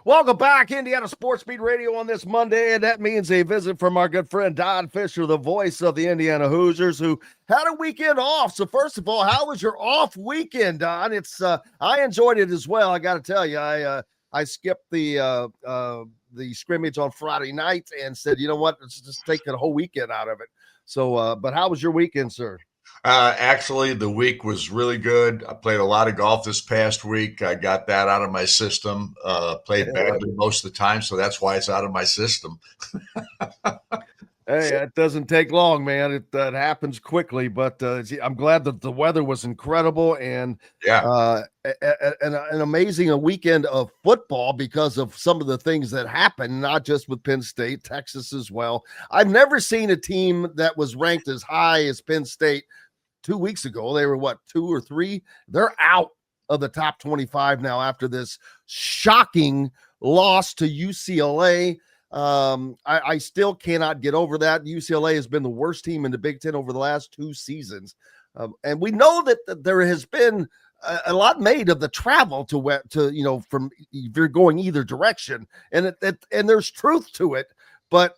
Welcome back, Indiana Sports Beat Radio on this Monday, and that means a visit from our good friend Don Fischer, the voice of the Indiana Hoosiers, who had a weekend off. So first of all, how was your off weekend, Don? I enjoyed it as well. I got to tell you, I skipped the scrimmage on Friday night and said, you know what, let's just take the whole weekend out of it. So, but how was your weekend, sir? Actually, the week was really good. I played a lot of golf this past week. I got that out of my system. Played badly most of the time, so that's why it's out of my system. Hey, it doesn't take long, man. It happens quickly, but I'm glad that the weather was incredible and an amazing weekend of football because of some of the things that happened, not just with Penn State, Texas as well. I've never seen a team that was ranked as high as Penn State 2 weeks ago. They were, 2 or 3? They're out of the top 25 now after this shocking loss to UCLA. I still cannot get over that. UCLA has been the worst team in the Big Ten over the last 2 seasons. And we know that there has been a lot made of the travel to from if you're going either direction, and there's truth to it, but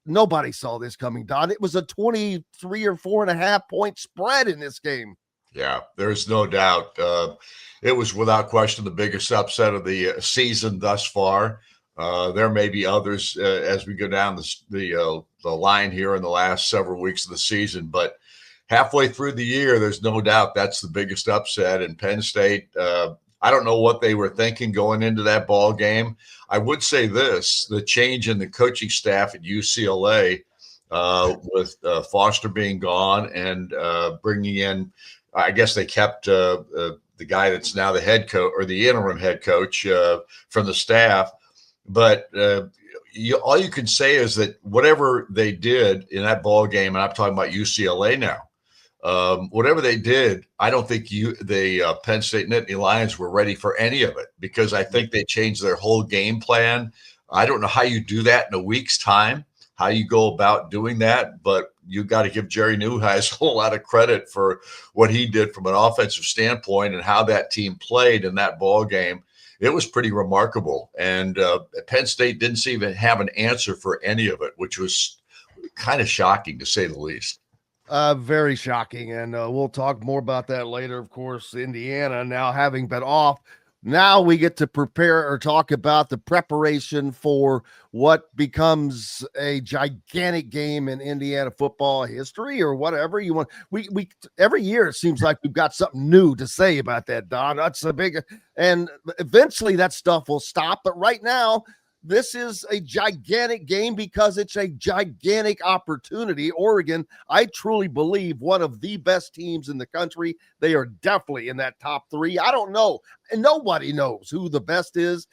nobody saw this coming, Don. It was a 23 or 4.5 point spread in this game. Yeah, there's no doubt. It was without question the biggest upset of the season thus far. There may be others as we go down the line here in the last several weeks of the season, but halfway through the year, there's no doubt that's the biggest upset. And Penn State, I don't know what they were thinking going into that ball game. I would say this: the change in the coaching staff at UCLA, with Foster being gone and bringing in, I guess they kept the guy that's now the head coach or the interim head coach from the staff. But all you can say is that whatever they did in that ball game, and I'm talking about UCLA now, whatever they did, I don't think the Penn State Nittany Lions were ready for any of it, because I think they changed their whole game plan. I don't know how you do that in a week's time, how you go about doing that, but you got to give Jerry Neuheis a whole lot of credit for what he did from an offensive standpoint and how that team played in that ball game. It was pretty remarkable. And Penn State didn't even have an answer for any of it, which was kind of shocking, to say the least. Very shocking. And we'll talk more about that later. Of course, Indiana now having been off. Now we get to prepare or talk about the preparation for what becomes a gigantic game in Indiana football history, or whatever you want. We every year it seems like we've got something new to say about that, Don. That's a big, and eventually that stuff will stop. But right now, this is a gigantic game because it's a gigantic opportunity. Oregon, I truly believe, one of the best teams in the country. They are definitely in that top 3. I don't know, and nobody knows who the best is,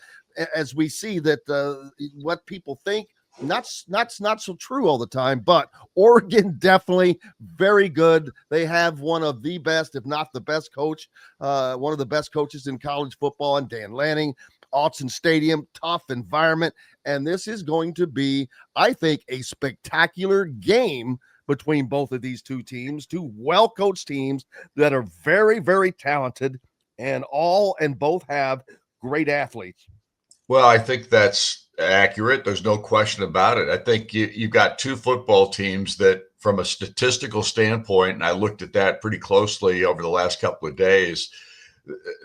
as we see that what people think, not so true all the time, but Oregon definitely very good. They have one of the best, if not the best coach, one of the best coaches in college football, and Dan Lanning. Autzen Stadium, tough environment, and this is going to be, I think, a spectacular game between both of these two teams, two well-coached teams that are very, very talented, and both have great athletes. Well, I think that's accurate. There's no question about it. I think you've got two football teams that, from a statistical standpoint, and I looked at that pretty closely over the last couple of days,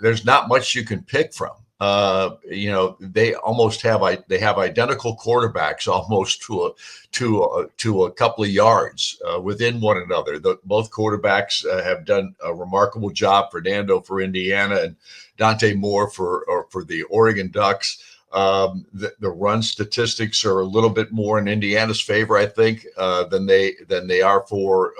there's not much you can pick from. They almost have identical quarterbacks almost to a couple of yards within one another. Both quarterbacks have done a remarkable job. Fernando for Indiana and Dante Moore for the Oregon Ducks. The run statistics are a little bit more in Indiana's favor, I think, than they are for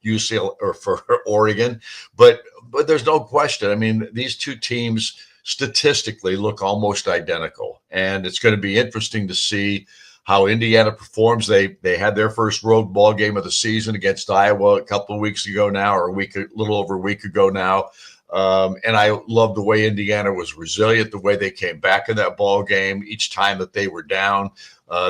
UCLA or for Oregon. But there's no question. I mean, these two teams statistically look almost identical, and it's going to be interesting to see how Indiana performs. They had their first road ball game of the season against Iowa a couple of weeks ago now, or a little over a week ago now. And I love the way Indiana was resilient, the way they came back in that ball game each time that they were down.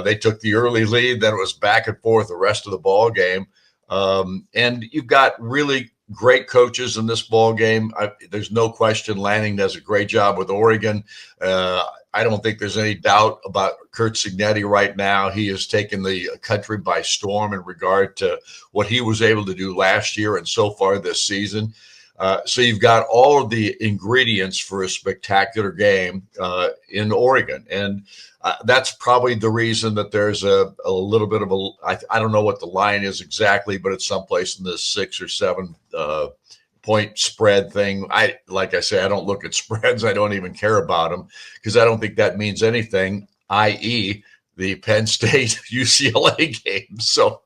They took the early lead, then it was back and forth the rest of the ball game. And you've got really great coaches in this ball game. There's no question Lanning does a great job with Oregon. I I don't think there's any doubt about Kurt Signetti right now. He has taken the country by storm in regard to what he was able to do last year and so far this season. So you've got all of the ingredients for a spectacular game in Oregon. And that's probably the reason that there's a little bit of I don't know what the line is exactly, but it's someplace in the 6 or 7 point spread thing. Like I say, I don't look at spreads. I don't even care about them because I don't think that means anything, i.e., the Penn State UCLA game. So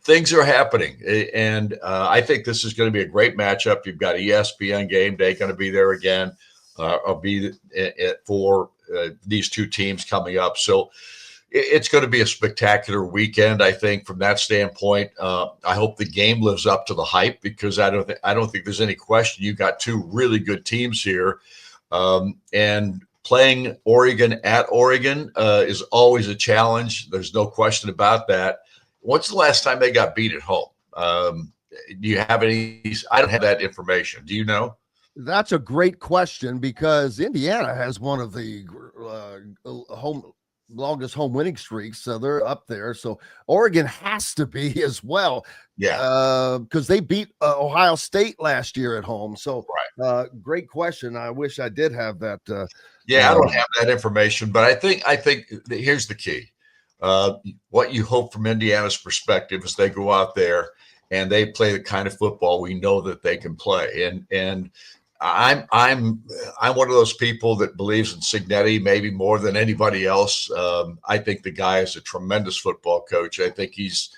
things are happening. And I think this is going to be a great matchup. You've got ESPN Game Day going to be there again. I'll be for these two teams coming up. So it's going to be a spectacular weekend, I think, from that standpoint. I hope the game lives up to the hype because I don't think there's any question. You've got two really good teams here. And playing Oregon at Oregon is always a challenge. There's no question about that. When's the last time they got beat at home? Do you have any? I don't have that information. Do you know? That's a great question because Indiana has one of the longest home winning streaks, so they're up there. So Oregon has to be as well. Yeah, because they beat Ohio State last year at home. So right. Great question. I wish I did have that. I don't have that information, but I think here's the key. What you hope from Indiana's perspective is they go out there and they play the kind of football we know that they can play. And I'm one of those people that believes in Signetti maybe more than anybody else. I think the guy is a tremendous football coach. I think he's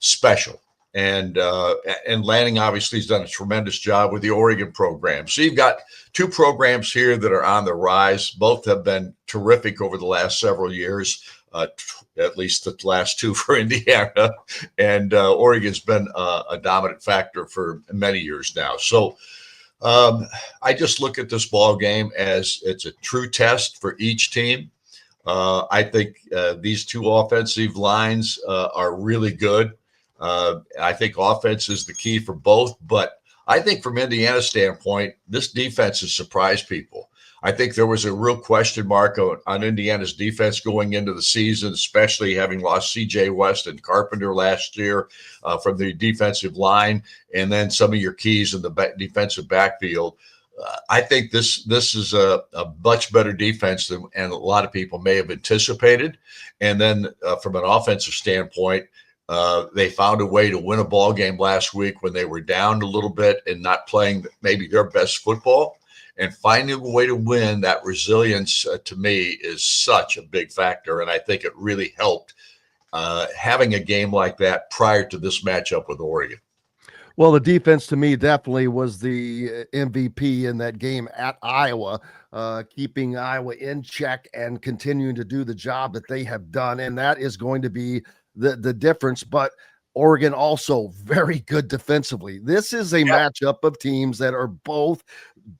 special. And Lanning obviously has done a tremendous job with the Oregon program. So you've got two programs here that are on the rise. Both have been terrific over the last several years, at least the last two for Indiana. And Oregon's been a dominant factor for many years now. So I just look at this ball game as it's a true test for each team. I think these two offensive lines are really good. I think offense is the key for both, but I think from Indiana's standpoint, this defense has surprised people. I think there was a real question mark on Indiana's defense going into the season, especially having lost C.J. West and Carpenter last year from the defensive line, and then some of your keys in the defensive backfield. I think this is a much better defense than and a lot of people may have anticipated. And then from an offensive standpoint, they found a way to win a ball game last week when they were down a little bit and not playing maybe their best football. And finding a way to win, that resilience to me is such a big factor. And I think it really helped having a game like that prior to this matchup with Oregon. Well, the defense to me definitely was the MVP in that game at Iowa, keeping Iowa in check and continuing to do the job that they have done. And that is going to be the difference. But Oregon also very good defensively. This is a matchup of teams that are both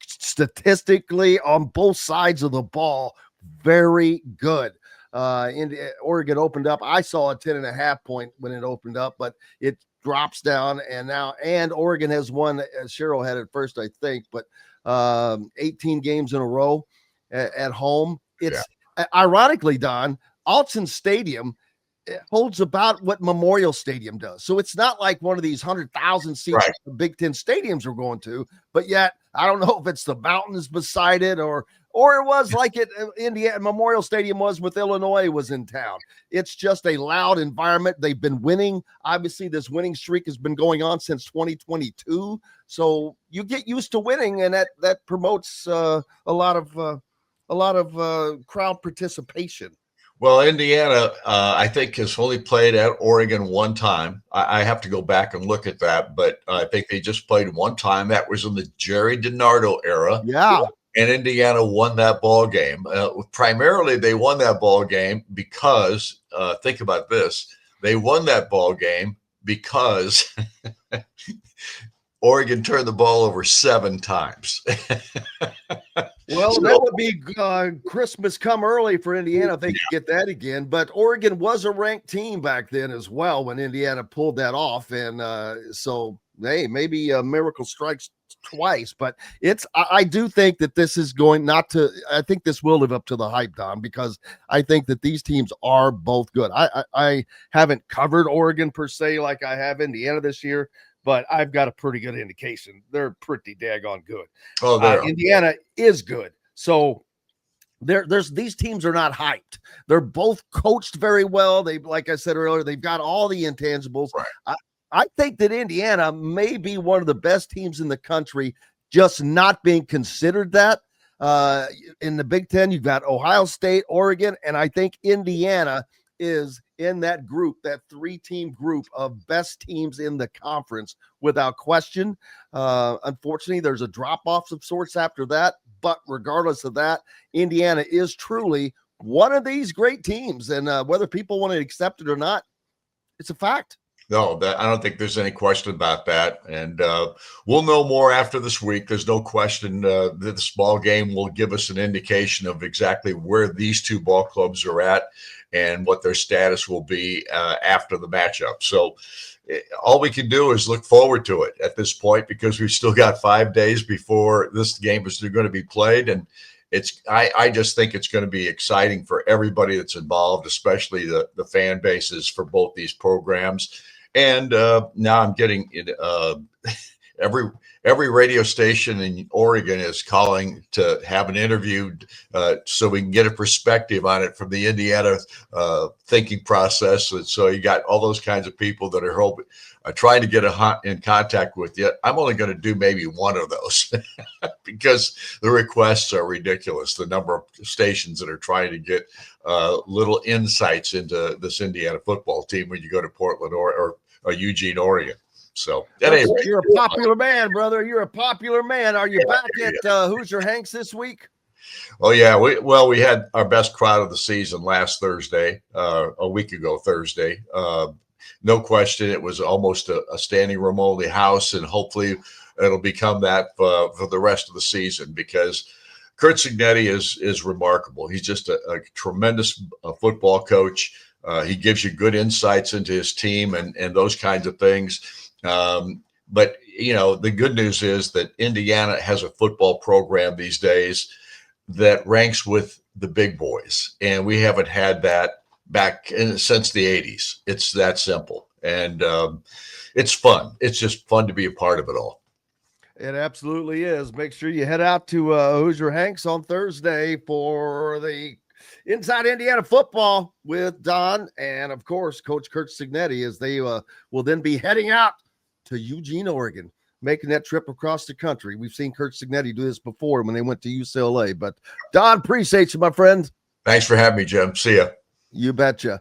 statistically on both sides of the ball very good. Oregon opened up. I saw a 10.5 point when it opened up, but it drops down and Oregon has won, as Cheryl had it first, I think, but 18 games in a row at home. It's ironically, Don, Alton Stadium holds about what Memorial Stadium does. So it's not like one of these 100,000 seats the Big Ten stadiums we're going to, but yet I don't know if it's the mountains beside it or it was like it Indiana Memorial Stadium was with Illinois was in town. It's just a loud environment. They've been winning. Obviously, this winning streak has been going on since 2022. So you get used to winning, and that promotes a lot of crowd participation. Well, Indiana, I think, has only played at Oregon one time. I have to go back and look at that, but I think they just played one time. That was in the Jerry DiNardo era. Yeah. And Indiana won that ball game. Primarily, they won that ball game because, think about this, they won that ball game because Oregon turned the ball over 7 times. Well, that would be Christmas come early for Indiana if they could get that again. But Oregon was a ranked team back then as well when Indiana pulled that off. And so, hey, maybe a miracle strikes twice, but I do think that this is going I think this will live up to the hype, Don, because I think that these teams are both good. I haven't covered Oregon per se like I have Indiana this year, but I've got a pretty good indication. They're pretty daggone good. Oh, Indiana is good. So there's these teams are not hyped. They're both coached very well. They, like I said earlier, they've got all the intangibles. Right. I think that Indiana may be one of the best teams in the country, just not being considered that. In the Big Ten, you've got Ohio State, Oregon, and I think Indiana is in that group, that 3-team group of best teams in the conference without question. Unfortunately, there's a drop-off of sorts after that, but regardless of that, Indiana is truly one of these great teams, and whether people want to accept it or not, it's a fact. No, I don't think there's any question about that. And we'll know more after this week. There's no question that this ball game will give us an indication of exactly where these two ball clubs are at and what their status will be after the matchup. So all we can do is look forward to it at this point, because we've still got 5 days before this game is going to be played. And I just think it's going to be exciting for everybody that's involved, especially the fan bases for both these programs. And now I'm getting every radio station in Oregon is calling to have an interview so we can get a perspective on it from the Indiana thinking process. And so you got all those kinds of people that are trying to get in contact with you. I'm only going to do maybe one of those because the requests are ridiculous. The number of stations that are trying to get little insights into this Indiana football team when you go to Portland or Eugene, Oregon. So you're a popular man, brother. You're a popular man. Are you back at Hoosier Hanks this week? Oh yeah, we had our best crowd of the season last Thursday, a week ago Thursday. No question, it was almost a standing room only house, and hopefully it'll become that for the rest of the season, because Curt Cignetti is remarkable. He's just a tremendous football coach. He gives you good insights into his team and those kinds of things. But, the good news is that Indiana has a football program these days that ranks with the big boys. And we haven't had that since the 80s. It's that simple. And it's fun. It's just fun to be a part of it all. It absolutely is. Make sure you head out to Hoosier Hanks on Thursday for the Inside Indiana Football with Don and, of course, Coach Curt Cignetti, as they will then be heading out to Eugene, Oregon, making that trip across the country. We've seen Curt Cignetti do this before when they went to UCLA. But, Don, appreciate you, my friend. Thanks for having me, Jim. See ya. You betcha.